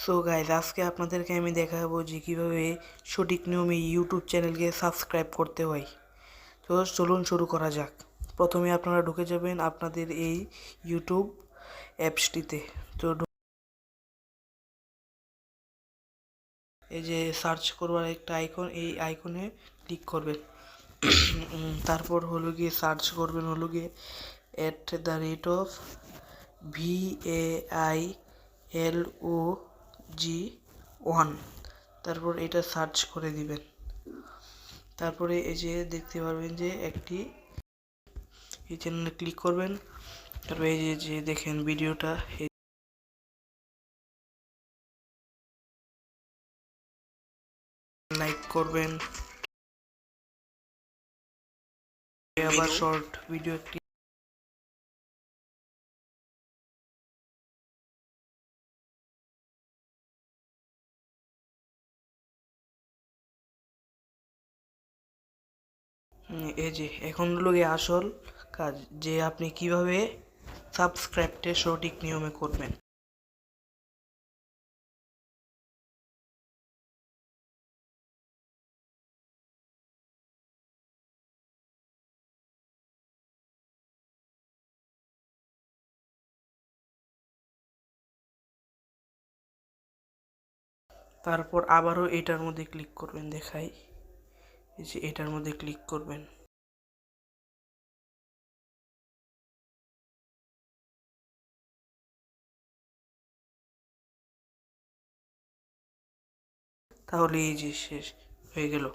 So guys আজকে আপনাদেরকে আমি দেখাবো যে কীভাবে সঠিক নিয়মে ইউটিউব চ্যানেলকে সাবস্ক্রাইব করতে হয়। তো চলুন শুরু করা যাক। প্রথমে আপনারা ঢুকে যাবেন আপনাদের এই ইউটিউব অ্যাপসটিতে। তো এই যে সার্চ করবার একটা আইকন, এই আইকনে ক্লিক করবেন। তারপর হলো গিয়ে সার্চ করবেন হলো গিয়ে @, VAILOG1। তারপর এটা সার্চ করে দিবেন। তারপরে এই যে দেখতে পারবেন যে এই চ্যানেলে ক্লিক করবেন। তারপরে এই যে দেখেন ভিডিওটা লাইক করবেন। আবার শর্ট ভিডিও একটি এই যে এখন হলো গিয়ে আসল কাজ, যে আপনি কিভাবে সাবস্ক্রাইবটা সঠিক নিয়মে করবেন। তারপর আবারও এটার মধ্যে ক্লিক করবেন, দেখাই এই যে এটার মধ্যে ক্লিক করবেন। তাহলে এই যে শেষ হয়ে গেল।